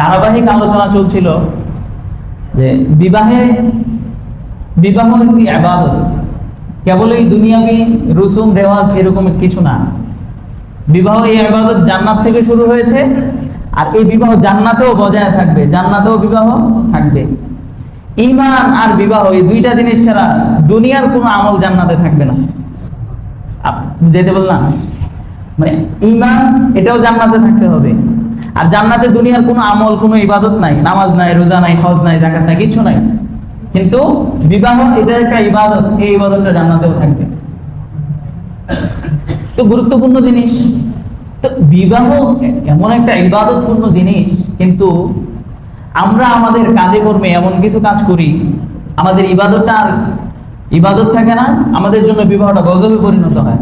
ধারাবাহিক আলোচনা চলছিল যে বিবাহ একটি ইবাদত, কেবল এই দুনিয়াবি রসুম রেওয়াজ এরকম কিছু না। বিবাহ এই ইবাদত জান্নাত থেকে শুরু হয়েছে, আর এই বিবাহ জান্নাতেও বজায় থাকবে, জান্নাতেও বিবাহ থাকবে। ঈমান আর বিবাহ এই দুইটা জিনিস ছাড়া দুনিয়ার কোনো আমল জান্নাতে থাকবে না। যেতে বললাম মানে ঈমান এটাও জান্নাতে থাকতে হবে, আর জান্নাতে দুনিয়ার কোনো আমল, কোনো ইবাদত নাই, নামাজ নাই, রোজা নাই, হজ নাই, যাকাত নাই, কিছু নাই। কিন্তু বিবাহ এটা একটা ইবাদত, এই ইবাদতটা জান্নাতেও থাকবে। তো গুরুত্বপূর্ণ জিনিস। তো বিবাহ এমন একটা ইবাদতপূর্ণ জিনিস, কিন্তু আমরা আমাদের কাজে কর্মে এমন কিছু কাজ করি, আমাদের ইবাদতটা আর ইবাদত থাকে না, আমাদের জন্য বিবাহটা গজবে পরিণত হয়।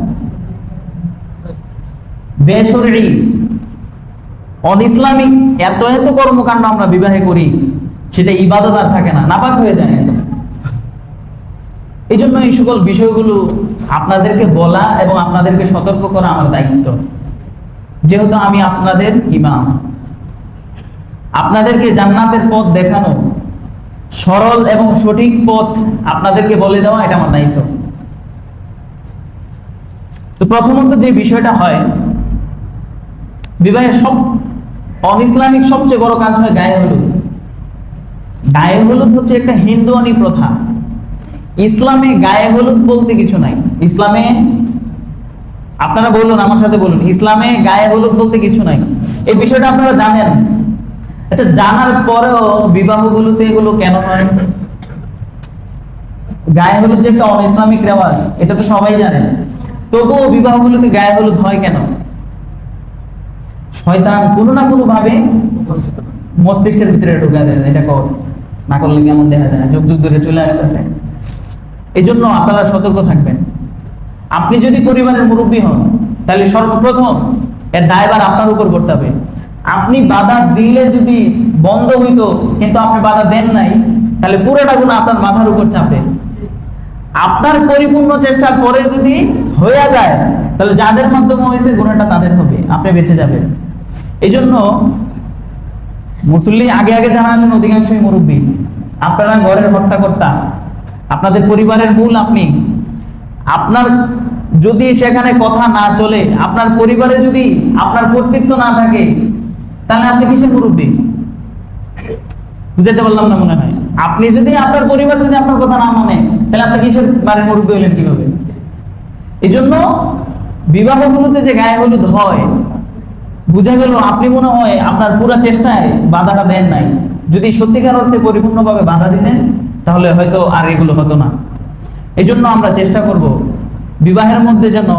বেশরঈ অনইসলামিক এত এত কর্মকাণ্ড আমরা বিবাহে করি, সেটা ইবাদত আর থাকে না, নাপাক হয়ে যায় একদম। এই জন্য এই সকল বিষয়গুলো আপনাদেরকে বলা এবং আপনাদেরকে সতর্ক করা আমার দায়িত্ব, যেহেতু আমি আপনাদের ইমাম। আপনাদেরকে জান্নাতের পথ দেখানো, সরল এবং সঠিক পথ আপনাদেরকে বলে দেওয়া, এটা আমার দায়িত্ব। তো প্রথমত যে বিষয়টা হয়, বিবাহের সব অনইসলামিক সবচেয়ে বড় কাজ হয় গায়ে হলুদ। গায়ে হলুদ হচ্ছে একটা হিন্দুয়ানি প্রথা। ইসলামে গায়ে হলুদ বলতে কিছু নাই। ইসলামে, আপনারা বলুন, আমার সাথে বলুন, ইসলামে গায়ে হলুদ বলতে কিছু নাই। এই বিষয়টা আপনারা জানেন। আচ্ছা, জানার পরেও বিবাহগুলোতে এগুলো কেন হয়? গায়ে হলুদ যে একটা অনইসলামিক রেওয়াজ, এটা তো সবাই জানেন, তবুও বিবাহগুলোতে গায়ে হলুদ হয় কেন? শয়তান কোনো না কোনো ভাবে মস্তিষ্কের ভিতরে ঢুকা দেয়, এটা কর, না করলে কেমন দেখা যায়, যুগ যুগ ধরে চলে আসতেছে। এই জন্য আপনারা সতর্ক থাকবেন। আপনি যদি পরিবারের মুরব্বী হন, তাহলে সর্বপ্রথম এর দায়ভার আপনার উপর করতে হবে। আপনি বাধা দিলে যদি বন্ধ হইতো, কিন্তু আপনি বাধা দেন নাই, তাহলে পুরোটা গুণ আপনার মাথার উপর চাপে। আপনার পরিপূর্ণ চেষ্টার পরে যদি হয়ে যায়, তাহলে যাদের মাধ্যমে হয়েছে গুণাটা তাদের হবে, আপনি বেঁচে যাবেন। এই জন্য মুসল্লি আগে আগে জানা আসেন, অধিকাংশই মুরব্বী। আপনারা ঘরের হর্তাকর্তা, আপনাদের পরিবারের মূল আপনি। আপনার যদি সেখানে কথা না চলে, আপনার পরিবারে যদি আপনার কর্তৃত্ব না থাকে, তাহলে আপনি কিসের মুরব্বী? বুঝাতে পারলাম না মনে হয়। আপনি যদি, আপনার পরিবার যদি আপনার কথা না মানে, তাহলে আপনি কিসের বাড়ির মুরব্বী হলেন কিভাবে? এই জন্য বিবাহগুলোতে যে গায়ে হলুদ হয়, বুঝা গেল আপনি মনে হয় আপনার পুরো চেষ্টায় বাধাটা দেন নাই। যদি সত্যিকার অর্থে পরিপূর্ণভাবে বাধা দিতেন, তাহলে হয়তো আর এগুলো হতো না। এই জন্য আমরা চেষ্টা করব বিবাহের মধ্যে যেন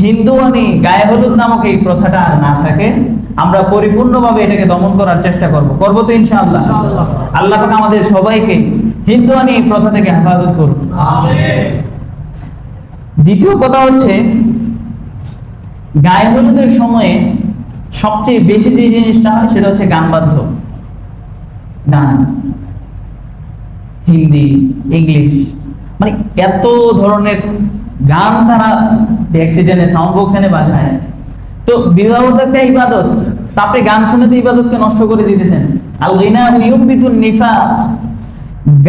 হিন্দুয়ানি গায়ে হলুদ নামক এই প্রথাটা আর না থাকে। আমরা পরিপূর্ণভাবে এটাকে দমন করার চেষ্টা করব তো ইনশাআল্লাহ। আল্লাহ পাক আমাদের সবাইকে হিন্দুয়ানি এই প্রথা থেকে হেফাজত করুন। আমিন। দ্বিতীয় কথা হচ্ছে, গায়ে হলুদের সময়ে সবচেয়ে বেশি যে জিনিসটা হয়, সেটা হচ্ছে গান বাদ্য। গান, হিন্দি, ইংলিশ, মানে এত ধরনের গান তারা অ্যাক্সিডেন্টে সাউন্ড বক্স এনে বাজায়। তো বিবাহ তো একটা ইবাদত, তারপরে গান শুনে তো ইবাদতকে নষ্ট করে দিতেছেন। আল গিনা ইউবিতুন নিফাক,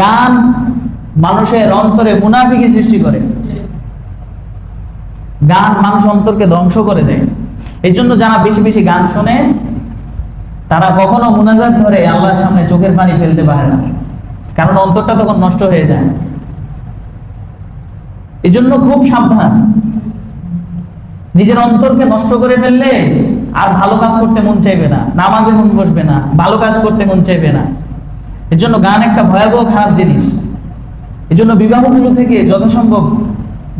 গান মানুষের অন্তরে মুনাফিকি সৃষ্টি করে। গান মানুষ অন্তরকে ধ্বংস করে দেয়। এই জন্য যারা বেশি বেশি গান শোনে, তারা কখনো মুনাজাত ধরে আল্লাহর সামনে চোখের পানি ফেলতে পারে না, কারণ অন্তরটা তখন নষ্ট হয়ে যায়। এই জন্য খুব সাবধান। নিজের অন্তরকে নষ্ট করে ফেললে আর ভালো কাজ করতে মন চাইবে না, নামাজে মন বসবে না, ভালো কাজ করতে মন চাইবে না। এর জন্য গান একটা ভয়াবহ খারাপ জিনিস। এই জন্য বিবাহগুলো থেকে যথাসম্ভব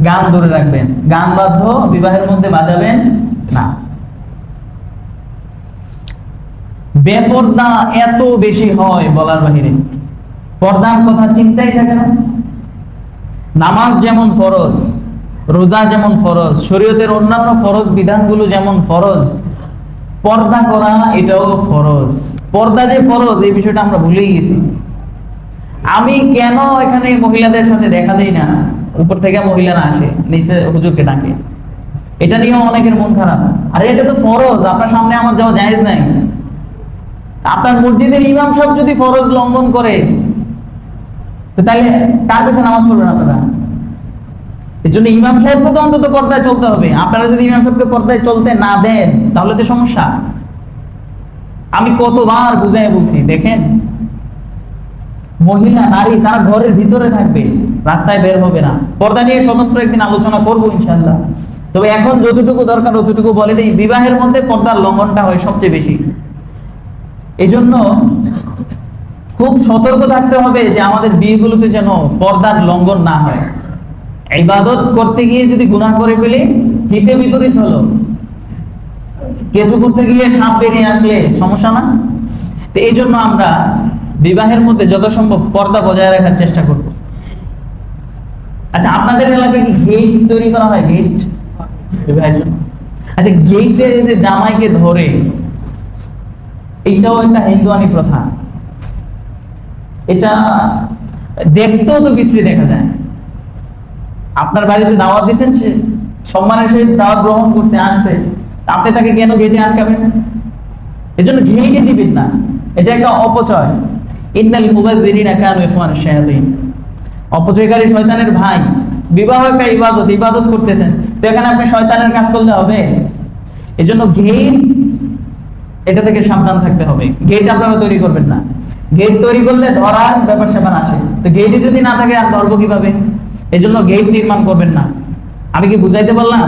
গান ধরে রাখবেন, গান বাদ্য বিবাহের মধ্যে বাজাবেন না। বেপর্দা এত বেশি হয় বলার বাহিরে, পর্দার কথা চিন্তাই থাকে না। নামাজ যেমন ফরজ, রোজা যেমন ফরজ, শরীয়তের অন্যান্য ফরজ বিধানগুলো যেমন ফরজ, পর্দা করা এটাও ফরজ। পর্দা যে ফরজ, এই বিষয়টা আমরা ভুলেই গেছি। আমি কেন এখানে মহিলাদের সাথে দেখা দেই না, উপর থেকে মহিলারা আসে, নিচে হুজুরকে ডাকে, এটা নিয়েও অনেকের মন খারাপ। আরে এটা তো ফরজ, আপনার সামনে আমার যাওয়া জায়েজ নাই। আপনার মসজিদের ইমাম সাহেব যদি ফরজ লঙ্ঘন করে, তো তাহলে কার কাছে নামাজ পড়বেন আপনারা? এর জন্য ইমাম সাহেবকে তো অন্তত পর্দায় চলতে হবে। আপনারা যদি ইমাম সাহেবকে পর্দায় চলতে না দেন তাহলে তো সমস্যা। আমি কতবার বুঝাই বলছি, দেখেন মহিলা নারী তারা ঘরের ভিতরে থাকবে, রাস্তায় বের হবে না। পর্দা নিয়ে স্বতন্ত্র একদিন আলোচনা করবো ইনশাআল্লাহ। তবে এখন যতটুকু দরকার অতটুকু বলে দিই, বিবাহের মধ্যে পর্দার লঙ্ঘনটা হয় সবচেয়ে বেশি। এই জন্য খুব সতর্ক থাকতে হবে যে আমাদের বিয়েগুলোতে যেন পর্দার লঙ্ঘন না হয়। ইবাদত করতে গিয়ে যদি গুনাহ করে ফেলি, হিতে বিপরীত হলো, কিছু করতে গিয়ে সাপ বেরিয়ে আসলে সমস্যা না? তো এই জন্য আমরা বিবাহের মধ্যে যত সম্ভব পর্দা বজায় রাখার চেষ্টা করব। আচ্ছা, আপনাদের এলাকায় কি গেট তৈরি করা হয়? গেট বিবাহের জন্য? আচ্ছা, গেটে যে জামাইকে ধরে, এইটাও একটা হিন্দুয়ানি প্রথা। এটা দেখতেও তো বিশ্রী দেখা যায়। আপনার বাড়িতে দাওয়াত দিচ্ছেন, সে সম্মানের সহিত দাওয়াত গ্রহণ করছে, আসছে, আপনি তাকে কেন গেটে আটকাবেন? এই জন্য গেটে দিবেন না, এটা একটা অপচয়। ইন্নাল মুবাযযিরিনা কানু ইখওয়ানাশ শায়াতিন, অপচয়কারী শয়তানের ভাই। বিবাহ একটা ইবাদত, ইবাদত করতেছেন, তো এখানে আপনি শয়তানের কাজ করলে হবে? এই জন্য গেট, এটা থেকে সাবধান থাকতে হবে। গেট আপনারা তৈরি করবেন না। গেট তৈরি করলে ধরার ব্যাপার স্যাপার আসে, তো গেটই যদি না থাকে আর ধরবো কিভাবে? এই জন্য গেট নির্মাণ করবেন না। আমি কি বুঝাইতে পারলাম?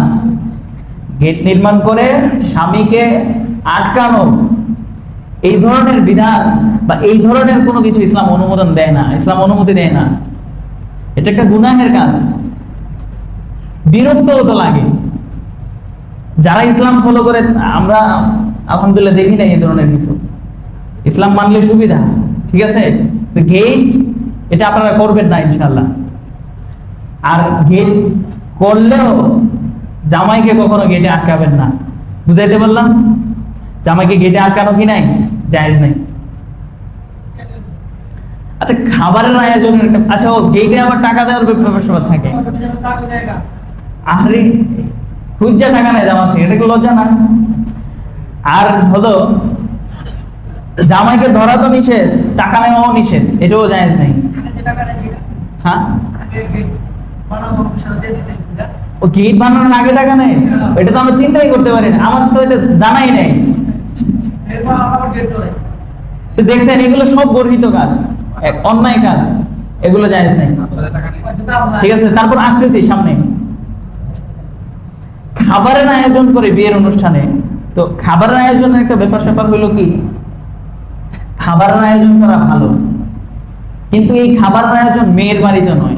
গেট নির্মাণ করে স্বামীকে আটকানো, এই ধরনের বিধান বা এই ধরনের কোনো কিছু ইসলাম অনুমোদন দেয় না, ইসলাম অনুমতি দেয় না। এটা একটা গুনাহের কাজ। বিরক্তও তো লাগে যারা ইসলাম ফলো করে। আমরা আলহামদুলিল্লাহ দেখি না এই ধরনের কিছু। ইসলাম মানলে সুবিধা, ঠিক আছে? গেট এটা আপনারা করবেন না ইনশাআল্লাহ। আর গেট করলেও জামাইকে কখনো গেটে আটকাবেন না। বুঝাইতে পারলাম? জামাইকে গেটে আটকানো কি নাই, জায়েজ নাই। আচ্ছা, খাবারের আয়োজনের, আচ্ছা ও গেটে আবার টাকা দেওয়ার ব্যাপার সবার থাকে। আরে খুঁজা টাকা নেই জামা থেকে, এটা কি লজ্জা না? আর হলো জামাইকে ধরা তো নিষেধ, টাকা নেওয়াও নিষেধ, এটাও জায়েজ নেই। হ্যাঁ, ও গেট বানানোর আগে টাকা নেই, এটা তো আমরা চিন্তাই করতে পারি না, আমার তো এটা জানাই নেই। দেখছেন, এগুলো সব গর্হিত কাজ, অন্যায় কাজ, এগুলো জায়েজ নেই। ঠিক আছে, তারপর আসতেছি সামনে। খাবারের আয়োজন করে বিয়ের অনুষ্ঠানে, তো খাবারের আয়োজনের একটা ব্যাপার স্যাপার হলো কি, খাবারের আয়োজন করা ভালো, কিন্তু এই খাবারের আয়োজন মেয়ের বাড়িতে নয়,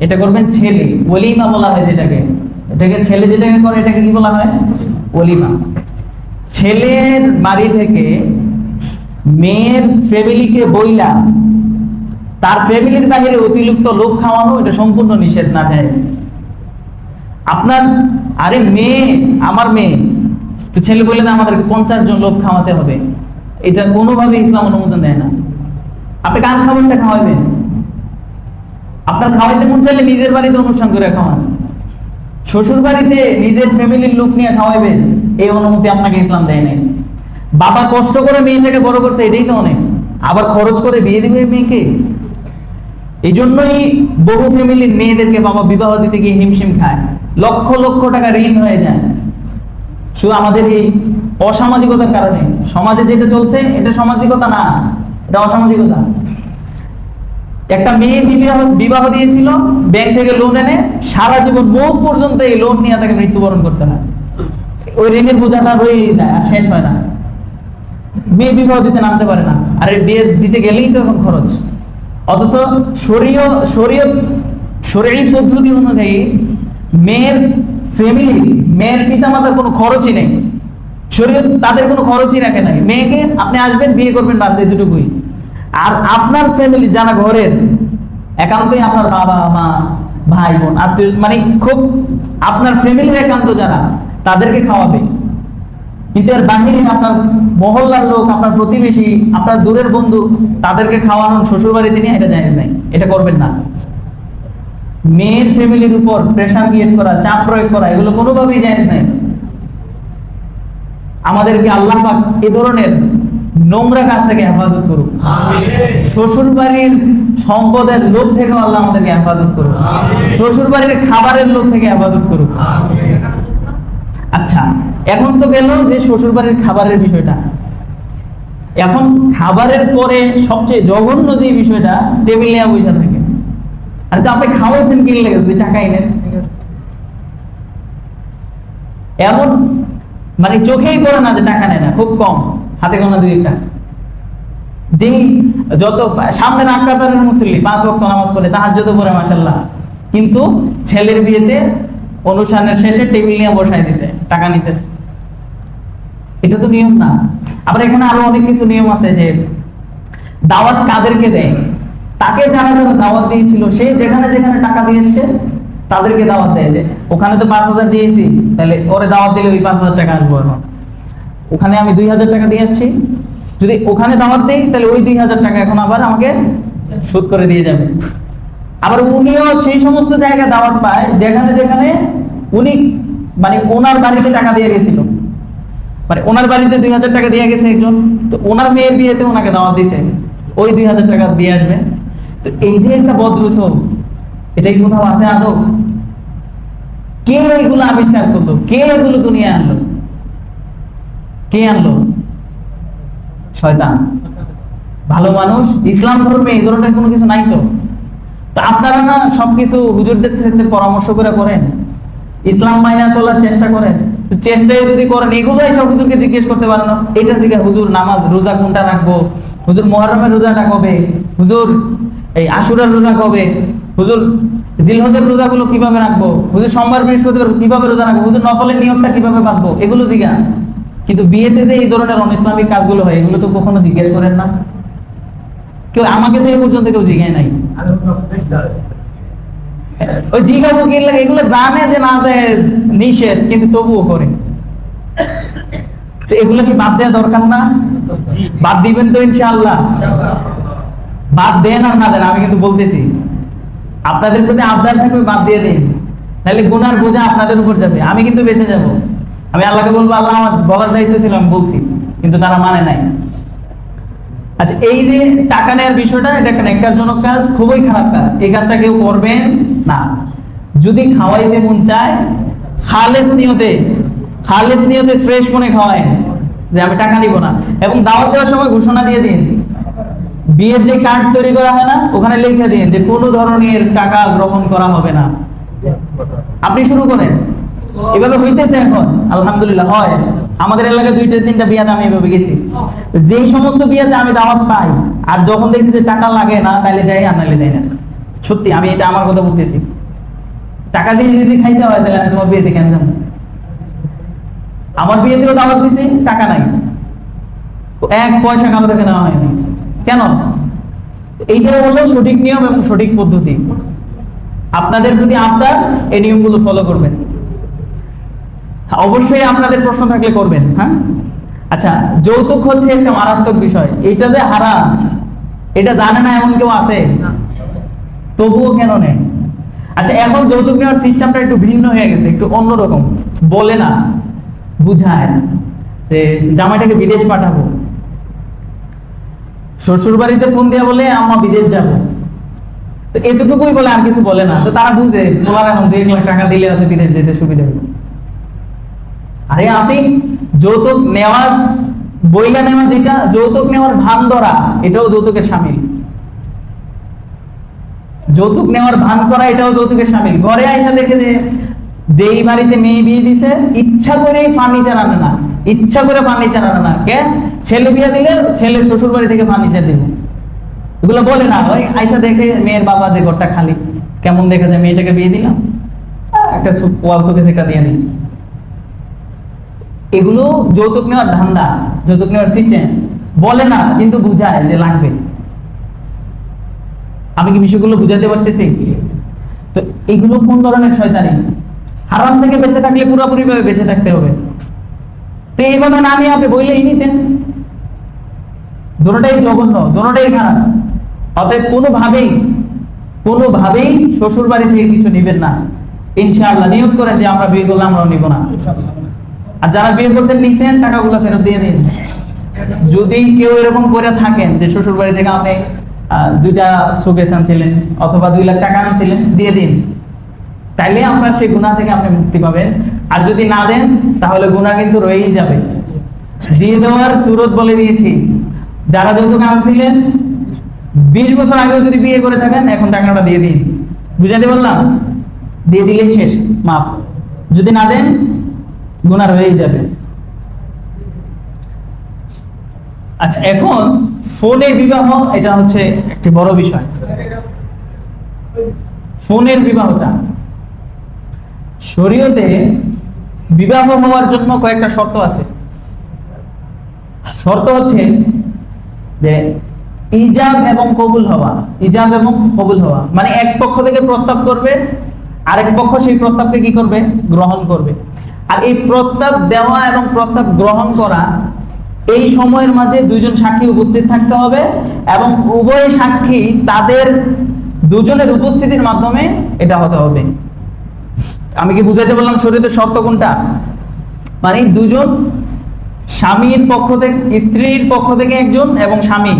এটা করবেন ছেলে। ওলিমা বলা হয় যেটাকে, এটাকে ছেলে যেটাকে করে এটাকে কি বলা হয়? ওলিমা। ছেলের বাড়ি থেকে মেয়ের ফ্যামিলিকে বইলা তার ফ্যামিলির বাইরে অতিরিক্ত লোক খাওয়ানো, এটা সম্পূর্ণ নিষেধ, না জায়েজ। আপনার আরে মেয়ে, আমার মেয়ে, তো ছেলে বলে না আমাদের 50 জন লোক খাওয়াতে হবে, এটা কোনোভাবে ইসলাম অনুমোদন দেয় না। আপনি কার খাবারটা খাওয়াবেন? আপনার খাওয়াইতে মন চাইলে নিজের বাড়িতে অনুষ্ঠান করে খাওয়ান, শ্বশুর বাড়িতে নিজের ফ্যামিলির লোক নিয়ে খাওয়াবেন, এই অনুমতি আপনাকে ইসলাম দেয় নাই। বাবা কষ্ট করে মেয়েটাকে বড় করছে, এটাই তো অনেক, আবার খরচ করে বিয়ে দিবে মেয়েকে। এই জন্যই বহু ফ্যামিলির মেয়েদেরকে বাবা বিবাহ দিতে গিয়ে হিমশিম খায়, লক্ষ লক্ষ টাকা ঋণ হয়ে যায়, শুধু আমাদের এই অসামাজিকতার কারণে। সমাজে যেটা চলছে এটা সামাজিকতা না, এটা অসামাজিকতা। একটা মেয়ে বিবাহ দিয়েছিল, ব্যাংক থেকে লোন এনে সারা জীবন মুখ পর্যন্ত এই লোন নিয়ে তাকে মৃত্যুবরণ করতে হয়, ওই ঋণের বোঝাটা রয়েই যায়, আর শেষ হয় না। মেয়ে বিবাহ দিতে নামতে পারে না, আর বিয়ে দিতে গেলেই তো এখন খরচ। অথচ শরীয়ত পদ্ধতি অনুযায়ী মেয়ের ফ্যামিলি, মেয়ের পিতামাতার কোনো খরচই নেই, শরীয়ত তাদের কোনো খরচই রাখে নাই। মেয়েকে আপনি আসবেন, বিয়ে করবেন, বাস এতটুকুই। আর আপনার ফ্যামিলি যারা ঘরের, একান্তই আপনার বাবা মা ভাই বোন আত্মীয়, মানে খুব আপনার ফ্যামিলির একান্ত যারা, তাদেরকে খাওয়াবে। কিন্তু এর বাহিরে আপনার মহল্লার লোক, আপনার প্রতিবেশী, আপনার দূরের বন্ধু, তাদেরকে খাওয়ানো শ্বশুর বাড়িতে নিয়ে, এটা জায়েজ নাই, এটা করবেন না। মেয়ের ফ্যামিলির উপর প্রেশার ক্রিয়েট করা, চাপ প্রয়োগ করা, এগুলো কোনোভাবেই জায়েজ নাই। আমাদেরকে আল্লাহ পাক এ ধরনের নোংরা কাজ থেকে হেফাজত করুক। শ্বশুর বাড়ির সম্পদের লোভ থেকে আল্লাহ আমাদেরকে হেফাজত করুক। শ্বশুর বাড়ির খাবারের লোভ থেকে হেফাজত করুক। আচ্ছা, এখন তো গেল যে শ্বশুর বাড়ির খাবারের বিষয়টা। এখন খাবারের পরে সবচেয়ে জঘন্য যে বিষয়টা, টেবিল নিয়ে বসে থাকে। আর তো আপনি খাওয়াইছেন কিনে লেগে যদি টাকা এনেন, এমন মানে চোখেই পড়ে না যে টাকা নেয় না, খুব কম, হাতে গোনা দুই একটা। যেই যত সামনে রাকাতের মুসল্লি, 5 ওয়াক্ত নামাজ পড়ে, তাহাজ্জুদ পড়ে মাশাআল্লাহ, কিন্তু ছেলের বিয়েতে অনুষ্ঠানের শেষে টেবিল নিয়ে বসায় দিছে, টাকা নিতেছে। এটা তো নিয়ম না। আবার এখানে আরো অনেক কিছু নিয়ম আছে, যে দাওয়াত কাদেরকে দেয়, তাকে যারা যারা দাওয়াত দিয়েছিল, সে যেখানে যেখানে টাকা দিয়ে এসছে তাদেরকে দাওয়াত দেয়। যে ওখানে তো 5,000 দিয়েছি, তাহলে ওরে দাওয়াত দিলে ওই 5,000 টাকা আসবো। এখন ওখানে আমি 2,000 টাকা দিয়ে আসছি, যদি ওখানে দাওয়াত দেই তাহলে ওই 2,000 টাকা এখন আবার আমাকে শোধ করে দিয়ে যাবে। আবার উনিও সেই সমস্ত জায়গায় দাওয়াত পায় যেখানে যেখানে উনি মানে ওনার বাড়িতে টাকা দিয়ে গেছিল, মানে ওনার বাড়িতে 2,000 টাকা দিয়ে গেছে একজন, তো ওনার মেয়ের বিয়েতে ওনাকে দাওয়াত দিছে, ওই 2,000 টাকা দিয়ে আসবে। তো এই যে একটা বদরসম, এটাই কোথাও আছে আদৌ? কে এগুলো আবিষ্কার করলো? কে এগুলো দুনিয়ায় আনলো? কে আনলো? শয়তান। ভালো মানুষ ইসলাম ধর্মে এই ধরনের কোনো কিছু নাই তো। তো আপনারা না সবকিছু হুজুরদের সাথে পরামর্শ করে করেন, ইসলাম মাইনা চলার চেষ্টা করেন। চেষ্টাই যদি করেন, এগুলো সব হুজুরকে জিজ্ঞেস করতে পারেন না। এটা জিজ্ঞাসা, হুজুর নামাজ রোজা কোনটা রাখবো, হুজুর মুহররমের রোজাটা কবে, হুজুর এই আশুরার রোজা কবে, হুজুর জিলহজের রোজাগুলো কিভাবে রাখবো, হুজুর সোমবার বৃহস্পতিবার কিভাবে রোজা রাখবো, হুজুর নফলের নিয়মটা কিভাবে বাঁধবো, এগুলো জিজ্ঞা। কিন্তু বিয়েতে যে এই ধরনের অনইসলামিক কাজগুলো হয়, এগুলো তো কখনো জিজ্ঞেস করেন না। কেউ আমাকে তো এই পর্যন্ত কেউ জিজ্ঞাসা নাই। ওই জিজ্ঞাসা কি লাগে, এগুলো জানে যে না জায়েজ নিষেধ, কিন্তু তবুও করে। তো এগুলো কি বাদ দেওয়া দরকার না? বাদ দিবেন তো ইনশাআল্লাহ? বাদ দেন আর না দেন, আমি কিন্তু বলতেছি আপনাদের প্রতি আবদার থাকবে, বাদ দিয়ে দিন, নাহলে গুনার বোঝা আপনাদের উপর যাবে। আমি কিন্তু বেঁচে যাব। আমি আল্লাহকে বলবো, আল্লাহ আমার বলার দায়িত্ব ছিল, আমি বলছি, কিন্তু তারা মানে নাই। আচ্ছা, এই যে টাকা নেওয়ার বিষয়টা, এটা একটা নেককারজনক কাজ, খুবই খারাপ কাজ। এই কাজটা কেউ করবেন না। যদি খাওয়াইতে মন চায়, খালেস নিয়তে ফ্রেশ মনে খাওয়ায়, যে আমি টাকা নিব না। এবং দাওয়াত দেওয়ার সময় ঘোষণা দিয়ে দিন, বিয়ের যে কার্ড তৈরি করা হয় না, ওখানে লিখে দিন যে কোনো ধরনের টাকা গ্রহণ করা হবে না। আপনি শুরু করেন, এভাবে হইতেছে এখন আলহামদুলিল্লাহ। হয় আমাদের এলাকায় 2-3টা বিয়াতে আমি এভাবে গেছি। যেই সমস্ত বিয়াতে আমি দাওয়াত পাই, আর যখন দেখি যে টাকা লাগে না, তাহলে যাই, আর নাহলে যাই না। সত্যি, আমি এটা আমার কথা বলতেছি। টাকা দিয়ে যদি খাইতে হয়, তাহলে আমি তোমার বিয়েতে কেন যাবো? আমার বিয়েতেও দাওয়াত দিছি, টাকা নাই, 1 পয়সা কারো থেকে নেওয়া হয়নি। কেন? এইটা হলো সঠিক নিয়ম এবং সঠিক পদ্ধতি। আপনাদের প্রতি আবদার, এই নিয়মগুলো ফলো করবেন। অবশ্যই আপনাদের প্রশ্ন থাকলে করবেন। হ্যাঁ, আচ্ছা, যৌতুক হচ্ছে একটা মারাত্মক বিষয়। এটা যে হারাম, এটা জানে না এমন কেউ আছে? তবুও কেন নেয়? আচ্ছা, এখন যৌতুক নেওয়ার সিস্টেমটা একটু ভিন্ন হয়ে গেছে, একটু অন্যরকম। বলে না, বুঝায় যে জামাইটাকে বিদেশ পাঠাবো, শ্বশুর বাড়িতে ফোন দিয়ে বলে আম্মা বিদেশ যাব, তো এতটুকুই বলে, আর কিছু বলে না। তো তারা বুঝে তোমার এখন 1.5 লাখ টাকা দিলে হয়তো বিদেশ যেতে সুবিধা হবে। আরে আপনি যৌতুক নেওয়ার বইলা নেওয়া, যেটা যৌতুক নেওয়ার ভান ধরা, এটাও যৌতুকের শামিল। যৌতুক নেওয়ার ভান করা, এটাও যৌতুকের শামিল। ঘরে আইসা দেখে যে যেই বাড়িতে মেয়ে বিয়ে দিছে, ইচ্ছা করে ফার্নিচার আনে না, ইচ্ছা করে ফার্নিচার আনে না। কে? ছেলে বিয়ে দিলে ছেলে শ্বশুর বাড়ি থেকে ফার্নিচার দিব, এগুলো বলে না। ওই আইসা দেখে মেয়ের বাবা যে ঘরটা খালি, কেমন দেখা যায়, মেয়েটাকে বিয়ে দিলাম, একটা ওয়াল শোকেস একটা দিয়ে দিই। এগুলো যৌতুক নেওয়ার ধান্দা, যৌতুক নেওয়ার সিস্টেম। বলে না, কিন্তু বুঝায় যে লাগবে। আমি কি বিষয়গুলো বুঝাতে পারতেছি? তো এগুলো কোন ধরনের শয়তানি? হারাম থেকে বেঁচে থাকলে পুরোপুরি ভাবে বেঁচে থাকতে হবে। তো এইভাবে না নিয়ে আপনি বইলেই নিতেন। দুটোটাই জঘন্য, দুটোটাই খারাপ। অতএব কোনোভাবেই শ্বশুর বাড়ি থেকে কিছু নিবেন না। ইনশাআল্লাহ নিয়ত করেন যে আমরা বিয়ে করলে আমরাও নিব না। আর যারা বিয়ে করছেন, নিছেন, টাকাগুলো ফেরত দিয়ে দিন। যদি কেউ এরকম করে থাকেন যে শ্বশুর বাড়ি থেকে আপনি 2টা শোকেস আনছিলেন অথবা 2 লাখ টাকা আনছিলেন, দিয়ে দিন, তাইলে আপনার সেই গুনাহ থেকে আপনি মুক্তি পাবেন। আর যদি না দেন তাহলে গুনাহ কিন্তু রয়েই যাবে। দিয়ে দেওয়ার সুরত বলে দিয়েছি, যারা যৌতুক আনছিলেন 20 বছর আগেও যদি বিয়ে করে থাকেন, এখন টাকাটা দিয়ে দিন। বুঝাতে বললাম? দিয়ে দিলেই শেষ, মাফ। যদি না দেন গুনাহ রয়েই যাবে। আচ্ছা, এখন ফোনে বিবাহ, এটা হচ্ছে একটি বড় বিষয়। ফোনের বিবাহটা শরীয়তে বিবাহ হওয়ার জন্য কয়েকটা শর্ত আছে। শর্ত হচ্ছে যে ইজাব এবং কবুল হওয়া। ইজাব এবং কবুল হওয়া মানে এক পক্ষ থেকে প্রস্তাব করবে, আরেক পক্ষ সেই প্রস্তাবকে কি করবে? গ্রহণ করবে। আর এই প্রস্তাব দেওয়া এবং প্রস্তাব গ্রহণ করা, এই সময়ের মাঝে 2 জন সাক্ষী উপস্থিত থাকতে হবে এবং উভয় সাক্ষী তাদের 2 জনের উপস্থিতির মাধ্যমে এটা হতে হবে। আমি কি বুঝাইতে বললাম শরীয়তের শর্ত কোনটা? মানে 2 জন, স্বামীর পক্ষ থেকে, স্ত্রীর পক্ষ থেকে একজন এবং স্বামী,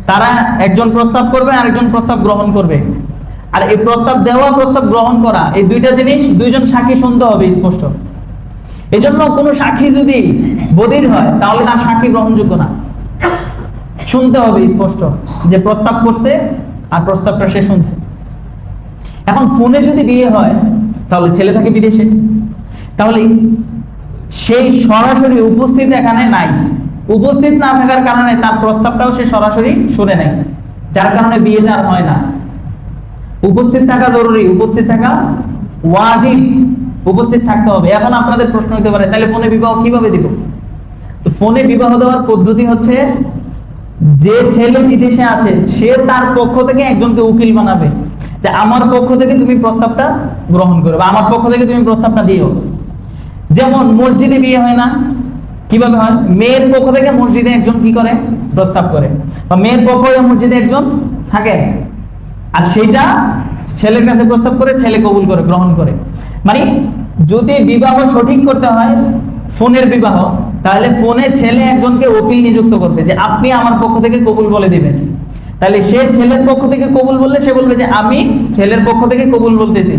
তারা একজন প্রস্তাব করবে, আরেকজন প্রস্তাব গ্রহণ করবে। আর এই প্রস্তাব দেওয়া, প্রস্তাব গ্রহণ করা, এই 2টা জিনিস 2 জন সাক্ষী শুনতে হবে স্পষ্ট। এজন্য কোনো সাক্ষী যদি বধির হয় তাহলে তার সাক্ষী গ্রহণযোগ্য না। শুনতে হবে স্পষ্ট যে প্রস্তাব করছে আর প্রস্তাবটা সে শুনছে। এখন ফোনে যদি বিয়ে হয় তাহলে ছেলে থাকে বিদেশে, তাহলে সেই সরাসরি উপস্থিত এখানে নাই। উপস্থিত না থাকার কারণে তার প্রস্তাবটাও সে সরাসরি শুনে নেয়, যার কারণে বিয়েটা আর হয় না। উপস্থিত থাকা জরুরি, উপস্থিত থাকা ওয়াজিব, উপস্থিত থাকতে হবে। এখন আপনাদের প্রশ্ন হতে পারে, তাহলে ফোনে বিবাহ কিভাবে দিব? তো ফোনে বিবাহ দেওয়ার পদ্ধতি হচ্ছে, যে ছেলে বিদেশে আছে সে তার পক্ষ থেকে একজনকে উকিল বানাবে যে আমার পক্ষ থেকে তুমি প্রস্তাবটা গ্রহণ করো বা আমার পক্ষ থেকে তুমি প্রস্তাবটা দিও। যেমন মসজিদে বিয়ে হয় না, কিভাবে হয়? মেয়ের পক্ষ থেকে মসজিদে একজন কি করে? প্রস্তাব করে, বা মেয়ের পক্ষ হয়ে মসজিদে একজন থাকে, আর সেইটা ছেলের কাছে প্রস্তাব করে, ছেলে কবুল করে, গ্রহণ করে। মানে যদি বিবাহ সঠিক করতে হয় ফোনের বিবাহ, তাহলে ফোনে ছেলে একজনকে উকিল নিযুক্ত করবে যে আপনি আমার পক্ষ থেকে কবুল বলে দিবেন। তাহলে সে ছেলের পক্ষ থেকে কবুল বললে সে বলবে যে আমি ছেলের পক্ষ থেকে কবুল বলতেছি।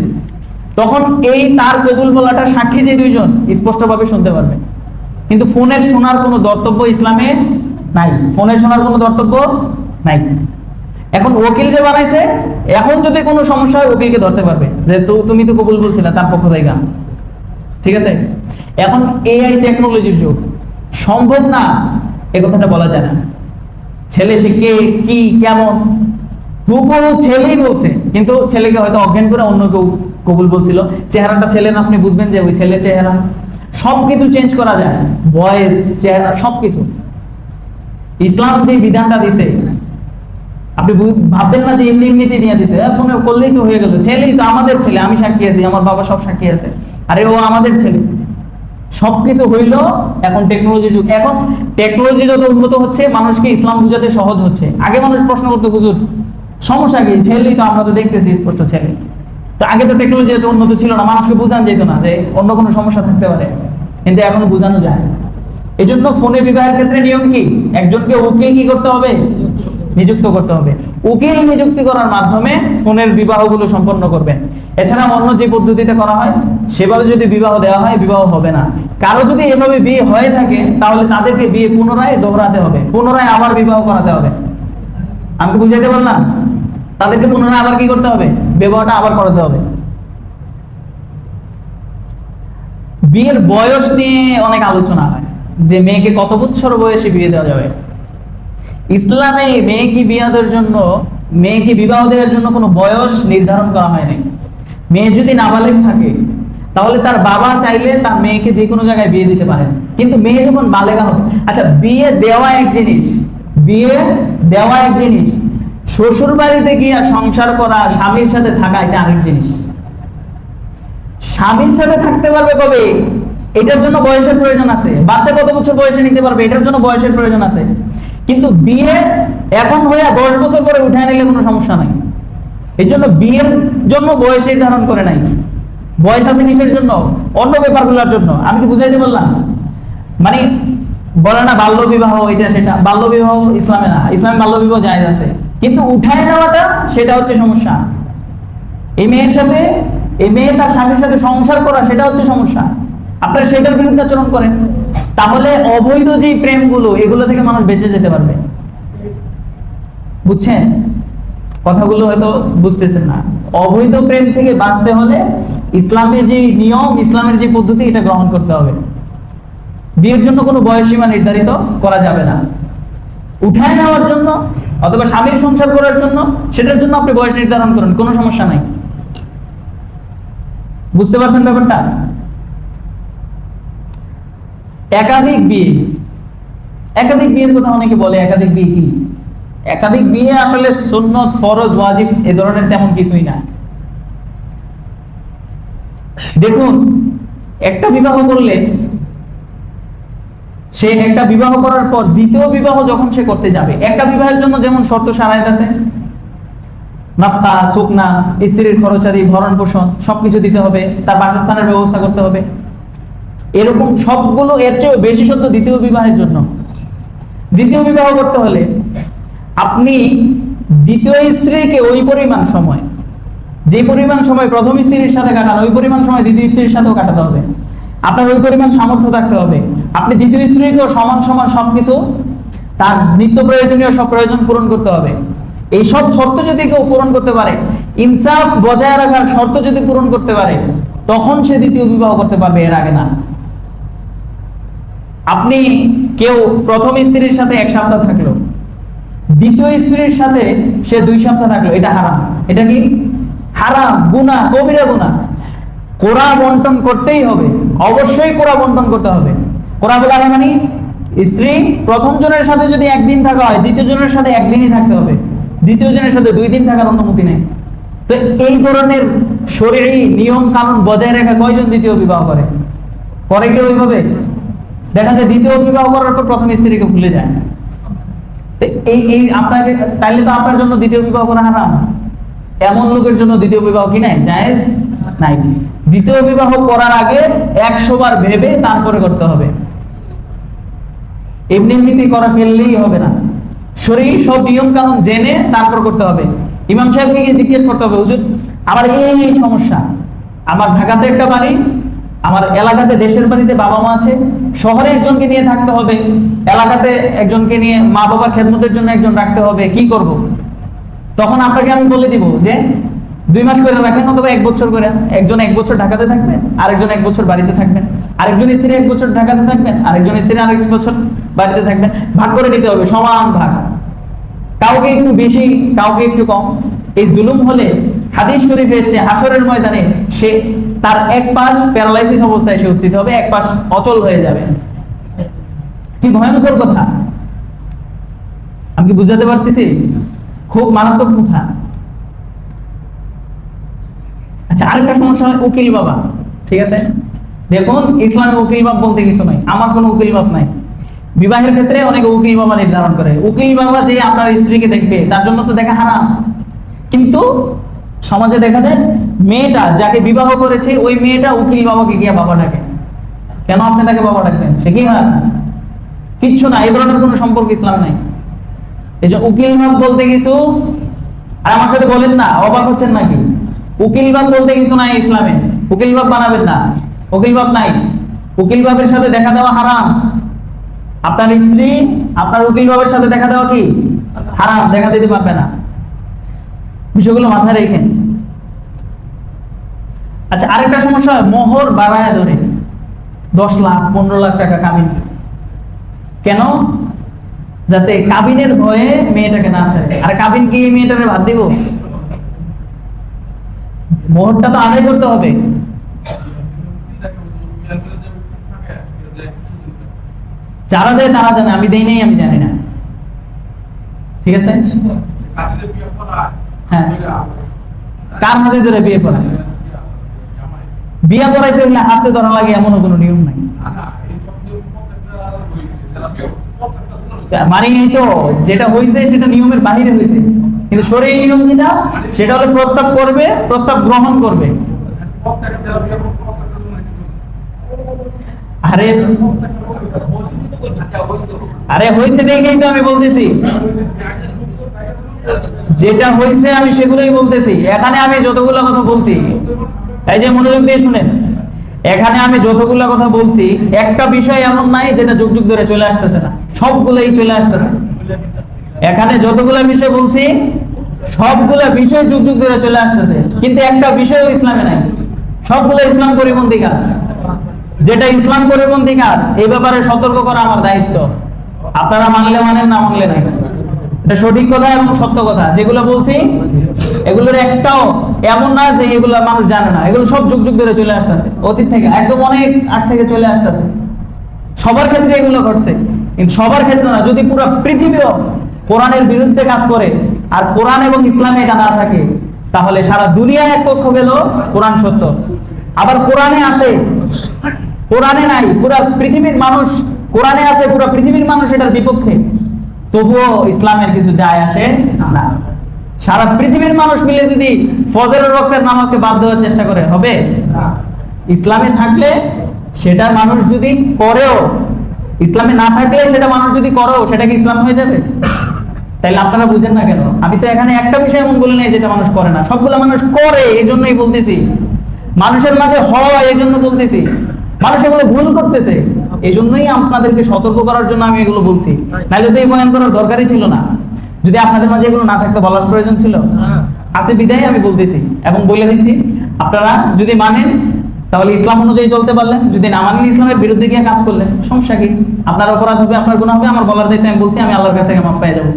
তখন এই তার কবুল বলাটা সাক্ষী যে 2 জন স্পষ্টভাবে শুনতে পারবে। কিন্তু ফোনের শোনার কোনো দর্তব্য ইসলামে নাই, ফোনের শোনার কোনো দর্তব্য নাই। এখন ওকিল যে বানাইছে, এখন যদি কোনো সমস্যা হয় উকিলকে ধরতে পারবে যে তুমি তো কবুল বলছিলে তার পক্ষ থেকে। ঠিক আছে? এখন এআই টেকনোলজির যুগ, সম্ভব না এ কথাটা বলা যায় না। ছেলে সে কে, কি, কেমন, হুবহু ছেলেই বলছে, কিন্তু ছেলেকে হয়তো অজ্ঞান করে অন্য কেউ কবুল বলছিল। চেহারাটা ছেলের, আপনি বুঝবেন যে ওই ছেলের চেহারা। সবকিছু চেঞ্জ করা যায়, ভয়েস, চেহারা, সবকিছু। ইসলাম যে বিধানটা দিছে, আপনি ভাববেন না যে এমনি এমনিতে নিয়ে দিছে, ফোনে করলেই তো হয়ে গেল, ছেলেই তো আমাদের ছেলে, আমি সাক্ষী আছি, আমার বাবা সব সাক্ষী আছে, আরে ও আমাদের ছেলে। সবকিছু হইলো এখন টেকনোলজির যুগ। এখন টেকনোলজি যত উন্নত হচ্ছে মানুষকে ইসলাম বুঝাতে সহজ হচ্ছে। আগে মানুষ প্রশ্ন করতে, হুজুর সমস্যা কি? ছেলেই তো আমরা তো দেখতেছি স্পষ্ট ছেলে। তো আগে তো টেকনোলজি এত উন্নত ছিল না, মানুষকে বোঝানো যেত না যে অন্য কোনো সমস্যা থাকতে পারে, কিন্তু এখন বোঝানো যায়। এই জন্য ফোনে বিবাহের ক্ষেত্রে নিয়ম কি? একজনকে উকিল কি করতে হবে? নিযুক্ত করতে হবে। উকিল নিযুক্তি করার মাধ্যমে ফোনের বিবাহগুলো সম্পন্ন করবেন। এছাড়া অন্য যে পদ্ধতিতে করা হয় সেভাবে যদি বিবাহ দেওয়া হয়, বিবাহ হবে না। কারো যদি এভাবে বিয়ে হয়ে থাকে তাহলে তাদেরকে বিয়ে পুনরায় দোহরাতে হবে, পুনরায় আবার বিবাহ করাতে হবে। আমি কি বুঝাইতে পারলাম? তাদেরকে পুনরায় আবার কি করতে হবে? বিবাহটা আবার করাতে হবে। বিয়ের বয়স নিয়ে অনেক আলোচনা হয় যে মেয়েকে কত বছর বয়সে বিয়ে দেওয়া যাবে। ইসলামে মেয়েকে বিবাহ দেওয়ার জন্য কোনো বয়স নির্ধারণ করা হয়নি। মেয়ে যদি নাবালেগ থাকে তাহলে তার বাবা চাইলে তার মেয়েকে যে কোনো জায়গায় বিয়ে দিতে পারেন, কিন্তু মেয়ে যখন বালেগা হবে। আচ্ছা, বিয়ে দেওয়া এক জিনিস, বিয়ে দেওয়া এক জিনিস, শ্বশুর বাড়িতে গিয়ে সংসার করা, স্বামীর সাথে থাকা, এটা আরেক জিনিস। স্বামীর সাথে থাকতে পারবে কবে? এটার জন্য বয়সের প্রয়োজন আছে। বাচ্চা কত বছর বয়সে নিতে পারবে? এটার জন্য বয়সের প্রয়োজন আছে। কিন্তু বিয়ে এখন হয়ে 10 বছর পরে উঠায় নিলে কোনো সমস্যা নাই। এই জন্য বিয়ের জন্য বয়স নির্ধারণ করে নাই। বয়স আছে কিসের জন্য? অন্য ব্যাপারগুলোর জন্য। আমি কি বুঝাইতে বললাম? মানে বলে না বাল্য বিবাহ, এটা সেটা। বাল্য বিবাহ ইসলামে না, ইসলামে বাল্য বিবাহ জায়েজ আছে, কিন্তু উঠায় নেওয়াটা সেটা হচ্ছে সমস্যা। এই মেয়ের সাথে, এই মেয়ে তার স্বামীর সাথে সংসার করা সেটা হচ্ছে সমস্যা। আপনারা সেটার বিরুদ্ধে আচরণ করেন, তাহলে অবৈধ যে প্রেমগুলো, এগুলো থেকে মানুষ বেঁচে যেতে পারবে। বুঝছেন কথাগুলো? হয়তো বুঝতেছেন না। অবৈধ প্রেম থেকে বাঁচতে হলে ইসলামের যে নিয়ম, ইসলামের যে পদ্ধতি, এটা গ্রহণ করতে হবে। বিয়ের জন্য কোনো বয়সসীমা নির্ধারিত করা যাবে না। উঠায় নেওয়ার জন্য অথবা স্বামীর সংসার করার জন্য, সেটার জন্য আপনি বয়স নির্ধারণ করেন, কোনো সমস্যা নাই। বুঝতে পারছেন ব্যাপারটা? একাধিক বিয়ে, একাধিক বিয়ের কথা অনেকে বলে, একাধিক বিয়ে কি? একাধিক বিয়ে আসলে সুন্নত, ফরজ, ওয়াজিব এ ধরনের তেমন কিছুই না। দেখুন, একটা বিবাহ করলে, সে একটা বিবাহ করার পর দ্বিতীয় বিবাহ যখন সে করতে যাবে, একটা বিবাহের জন্য যেমন শর্ত শারায়েত আছে, নাফকা, সুকনা, স্ত্রীর খরচাদি, ভরণ পোষণ সবকিছু দিতে হবে, তার বাসস্থানের ব্যবস্থা করতে হবে, এরকম সবগুলো, এর চেয়েও বেশি শর্ত দ্বিতীয় বিবাহের জন্য। দ্বিতীয় বিবাহ করতে হলে আপনি দ্বিতীয় স্ত্রীকে ওই পরিমাণ সময়, যে পরিমাণ সময় প্রথম স্ত্রীর সাথে কাটান, ওই পরিমাণ সময় দ্বিতীয় স্ত্রীর সাথেও কাটাতে হবে। আপনার ওই পরিমাণ সামর্থ্য থাকতে হবে। আপনি দ্বিতীয় স্ত্রীকেও সমান সমান সবকিছু, তার নিত্য প্রয়োজনীয় সব প্রয়োজন পূরণ করতে হবে। এই সব শর্ত যদি কেউ পূরণ করতে পারে, ইনসাফ বজায় রাখার শর্ত যদি পূরণ করতে পারে, তখন সে দ্বিতীয় বিবাহ করতে পারবে, এর আগে না। আপনি কেউ প্রথম স্ত্রীর সাথে 1 সপ্তাহ থাকলো, দ্বিতীয় স্ত্রীর সাথে সে 2 সপ্তাহ থাকলো, এটা হারাম। এটা কি? হারাম, গুনাহ, কবিরা গুনাহ। কোরা বন্টন করতেই হবে, অবশ্যই কোরা বন্টন করতে হবে। কোরা বলা হয় মানে স্ত্রী প্রথম জনের সাথে যদি 1 দিন থাকা হয়, দ্বিতীয় জনের সাথে 1 দিনই থাকতে হবে, দ্বিতীয় জনের সাথে 2 দিন থাকার অনুমতি নেই। তো এই ধরনের শরীয়ী নিয়ম কানুন বজায় রেখে কয়জন দ্বিতীয় বিবাহ করে? পরে কেউ ওইভাবে দেখা যায় দ্বিতীয় বিবাহ করার পর প্রথম স্ত্রীকে ভুলে যায়। এই আপনাকে, তাইলে তো আপনার জন্য দ্বিতীয় বিবাহ করা হারাম। এমন লোকের জন্য দ্বিতীয় বিবাহ কি নাই? জায়েজ নাই। দ্বিতীয় বিবাহ করার আগে 100 বার ভেবে তারপরে করতে হবে। এমনি এমনিতেই করা ফেললেই হবে না, শরীর সব নিয়ম কানুন জেনে তারপর করতে হবে। ইমাম সাহেবকে গিয়ে জিজ্ঞেস করতে হবে, হুজুর আমার এই সমস্যা, আমার ঢাকাতে একটা বাড়ি, আমার এলাকাতে দেশের বাড়িতে বাবা মা আছে, শহরে একজনকে নিয়ে থাকতে হবে, এলাকাতে একজনকে নিয়ে মা বাবা খেদমতের জন্য একজন রাখতে হবে, কি করব? তখন আপনাকে আমি বলে দিব যে 2 মাস করে রাখেন, অথবা 1 বছর করে। একজন 1 বছর ঢাকাতে থাকবেন, আরেকজন 1 বছর বাড়িতে থাকবেন, আরেকজন স্ত্রী 1 বছর ঢাকাতে থাকবেন, আরেকজন স্ত্রী আরেক বছর বাড়িতে থাকবেন। ভাগ করে নিতে হবে, সমান ভাগ, কাউকে একটু বেশি, কাউকে একটু কম। এই জুলুম হলে হাদিস শরীফে এসেছে, হাসরের ময়দানে সে তার 1 পাশ প্যারালাইসিস অবস্থায় সে উত্থিত হবে, 1 পাশ অচল হয়ে যাবে। কি ভয়ঙ্কর কথা! আমি কি বুঝাতে পারতেছি? খুব মারাত্মক কথা। আচ্ছা, আরেকটা সমস্যা হয় উকিল বাবা। ঠিক আছে, দেখুন ইসলামে উকিল বাপ বলতে কিছু নাই। আমার কোনো উকিল বাপ নাই। বিবাহের ক্ষেত্রে অনেকে উকিল বাবা নির্ধারণ করে। উকিল বাবা যে আপনার স্ত্রীকে দেখবে, তার জন্য তো দেখা হারাম। কিন্তু সমাজে দেখা যায় মেয়েটা যাকে বিবাহ করেছে, ওই মেয়েটা উকিল বাবাকে গিয়ে বাবা ডাকে। কেন আপনি তাকে বাবা ডাকবেন? সে কি হয়? কিচ্ছু না, এই ধরনের কোনো সম্পর্ক ইসলামে নাই। এই যে উকিল বাপ বলতে কিছু, আর আমার সাথে বলেন না, অবাক হচ্ছেন নাকি? উকিল বাপ বলতে কিছু নাই ইসলামে। উকিল বাপ বানাবেন না, উকিল বাপ নাই। উকিল বাপের সাথে দেখা দেওয়া হারাম। আপনার স্ত্রী আপনার উকিল বাপের সাথে দেখা দেওয়া কি হারাম, দেখা দিতে পারবে না। বিষয়গুলো মাথায় রেখেন। আচ্ছা, আরেকটা সমস্যা, মোহর বাড়ায় ধরে 10 লাখ 15 লাখ টাকা কাবিন। কেন? যাতে কাবিনের ভয়ে মেয়েটাকে না ছাড়ে। আর কাবিন কি মেয়েটাকে বাদ দিব? মোহরটা তো আদায় করতে হবে। যারা দেয় তারা জানে, আমি দেই নাই, আমি জানি না। ঠিক আছে, হ্যাঁ, কার হাতে ধরে বিয়ে করায়? বিয়ে করাইতে হলে হাতে ধরা লাগে এমনও কোনো নিয়ম নাই। মানে এই তো যেটা হয়েছে সেটা নিয়মের বাহিরে হয়েছে, কিন্তু শরীয়ী নিয়ম যেটা, সেটা হলো প্রস্তাব করবে, প্রস্তাব গ্রহণ করবে। আরে আরে হয়েছে দেখেই তো আমি বলতেছি, যেটা হয়েছে আমি সেগুলোই বলতেছি। এখানে আমি যতগুলো কথা বলছি, এই যে মনোযোগ দিয়ে শুনেন, এখানে আমি যতগুলো কথা বলছি একটা বিষয় এমন নাই যেটা যুগ যুগ ধরে চলে আসতেছে না, সবগুলোই চলে আসতেছে। এখানে যতগুলো বিষয় বলছি সবগুলো বিষয় যুগ যুগ ধরে চলে আসতেছে, কিন্তু একটা বিষয়ও ইসলামে নাই। সবগুলো ইসলাম পরিপন্থী কাজ। যেটা ইসলাম পরিপন্থী কাজ এই ব্যাপারে সতর্ক করা আমার দায়িত্ব। আপনারা মানলে মানেন, না মানলে নাই। এটা সঠিক কথা এবং সত্য কথা যেগুলো বলছি, এগুলোর একটাও এমন না যে এগুলো মানুষ জানে না। এগুলো সব যুগ যুগ ধরে চলে আসতেছে, অতীত থেকে একদম অনেক আগ থেকে চলে আসতেছে। সবার ক্ষেত্রে এগুলো ঘটছে, কিন্তু সবার ক্ষেত্রে না। যদি পুরো পৃথিবীও কোরআনের বিরুদ্ধে কাজ করে আর কোরআন এবং ইসলামে এটা না থাকে, তাহলে সারা দুনিয়া এক পক্ষ পেল কোরআন সত্য, আবার কোরআনে আছে কোরআনে নাই, পুরো পৃথিবীর মানুষ কোরআনে আছে, পুরো পৃথিবীর মানুষ এটার বিপক্ষে, তবুও ইসলামের কিছু যায় আসে না। সারা পৃথিবীর মানুষ মিলে যদি ফজরের ওয়াক্তের নামাজকে বাদ দেওয়ার চেষ্টা করে, হবে? ইসলামে থাকলে সেটা মানুষ যদি করেও, ইসলামে না থাকলে সেটা মানুষ যদি করেও, সেটা কি ইসলাম হয়ে যাবে? তাইলে আপনারা বুঝেন না কেন? আমি তো এখানে একটা বিষয় এমন বলি নাই যেটা মানুষ করে না, সবগুলো মানুষ করে, এই জন্যই বলতেছি। মানুষের মাঝে হয় এই জন্য বলতেছি, মানুষ এগুলো ভুল করতেছে এই জন্যই আপনাদেরকে সতর্ক করার জন্য আমি এগুলো বলছি। নাহলে তো এই বয়ান করার দরকারই ছিল না। যদি আপনাদের মাঝে এগুলো না থাকতে বলার প্রয়োজন ছিল? আছে বিদায় আমি বলতেছি এবং বলে দিয়েছি। আপনারা যদি মানেন তাহলে ইসলাম অনুযায়ী চলতে পারলেন, যদি না মানেন ইসলামের বিরুদ্ধে গিয়ে কাজ করলেন, সমস্যা কি? আপনার অপরাধ হবে, আপনার গুনাহ হবে, আমার বলার দায়িত্ব আমি বলছি, আমি আল্লাহর কাছ থেকে মাপ পেয়ে যাবো।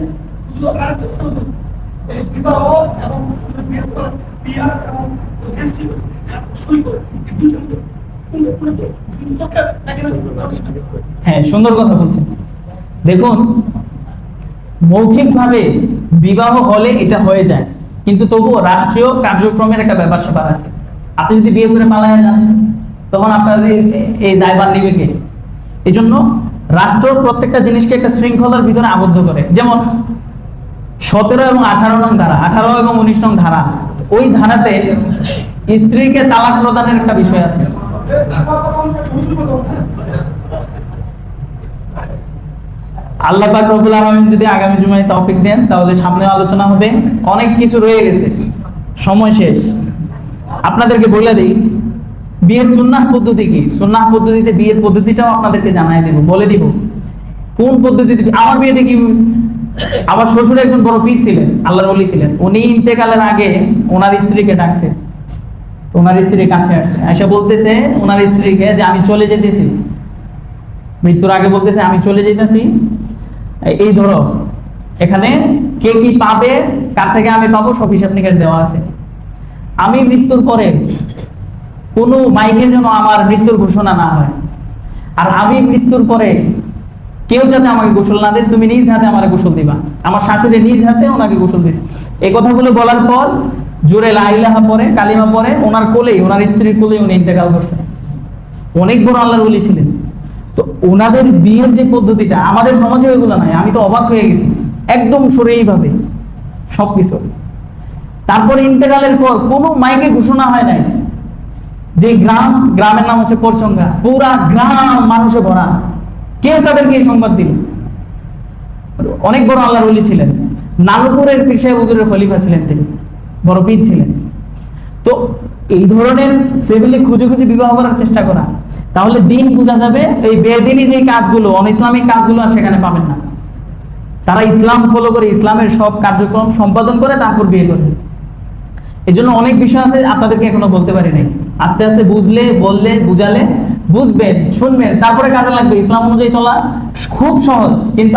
হ্যাঁ, সুন্দর কথা বলছেন। দেখুন, মৌখিকভাবে বিবাহ হলে এটা হয়ে যায়, কিন্তু তবুও রাষ্ট্রীয় কার্যক্রমের একটা ব্যাপার স্যাপার আছে। আপনি যদি বিয়ে করে পালায়া যান, তখন আপনার এই দায়ভার নিবে কে? এই জন্য রাষ্ট্র প্রত্যেকটা জিনিসকে একটা শৃঙ্খলার ভিতরে আবদ্ধ করে। যেমন 17 এবং 18 নং ধারা, 18 এবং 19 নং ধারা, ওই ধারাতে স্ত্রীকে তালাক প্রদানের একটা বিষয় আছে। আল্লাহ পাক রব্বুল আলামিন যদি আগামী জুমায় তৌফিক দেন তাহলে সামনেও আলোচনা হবে। অনেক কিছু রয়ে গেছে, সময় শেষ। আপনাদেরকে বলে দিই বিয়ের সুন্নাহ পদ্ধতি কি। সুন্নাহ পদ্ধতিতে বিয়ের পদ্ধতিটাও আপনাদেরকে জানাই দেব, বলে দিব কোন পদ্ধতিতে। আমার বিয়েতে কি, আমার শ্বশুর একজন বড় পীর ছিলেন, আল্লাহর ওলি ছিলেন। উনি ইন্তেকালের আগে ওনার স্ত্রীকে ডাকছে, তো ওনার স্ত্রীর কাছে আসছে, আয়সা বলতেছে ওনার স্ত্রীকে যে আমি চলে যেতেছি, মৃত্যুর আগে বলতেছে আমি চলে যেতেছি, এই ধরো এখানে কে কি পাবে, কার থেকে আমি পাবো, সব হিসাব নিকাশ দেওয়া আছে। আমি মৃত্যুর পরে কোনো মাইকে যেন আমার মৃত্যুর ঘোষণা না হয়, আর আমি মৃত্যুর পরে কেউ যাতে আমাকে গোসল না দেয়, তুমি নিজ হাতে আমার গোসল দিবা। আমার শাশুড়ি নিজ হাতে ওনাকে গোসল দিছে। এই কথাগুলো বলার পর জোরে লা ইলাহা পরে, কালিমা পরে, ওনার কোলেই, ওনার স্ত্রীর কোলেই উনি ইন্তেকাল করছেন। অনেক বড় আল্লাহর ওলি ছিলেন। তো ওনাদের বিয়ের যে পদ্ধতিটা, আমাদের সমাজে ওইগুলো নাই। আমি তো অবাক হয়ে গেছি, একদম সরেইভাবে সবকিছু। তারপরে ইন্তেকালের পর কোনো মাইকে ঘোষণা হয় নাই। যে গ্রামের নাম হচ্ছে পরচঙ্গা, পুরা গ্রাম মানুষে ভরা, কে তাদেরকে এই সংবাদ দিল? অনেক বড় আল্লাহর ওলি ছিলেন। নানুপুরের পীর সাহেব হুজুরের খলিফা ছিলেন, তিনি বড় পীর ছিলেন। তো এই ধরনের ফ্যামিলি খুঁজে খুঁজে বিবাহ করার চেষ্টা করা, তাহলে দিন বোঝা যাবে। এই বেদিনী যে কাজগুলো, অন ইসলামিক কাজগুলো আর সেখানে পাবেন না। তারা ইসলাম ফলো করে, ইসলামের সব কার্যক্রম সম্পাদন করে তারপর বিয়ে করে। এই জন্য অনেক বিষয় আছে আপনাদেরকে এখনো বলতে পারি নাই। আস্তে আস্তে বুঝলে, বললে, বুঝালে বুঝবেন, শুনবেন, তারপরে কাজে লাগবে। ইসলাম অনুযায়ী চলা খুব সহজ, কিন্তু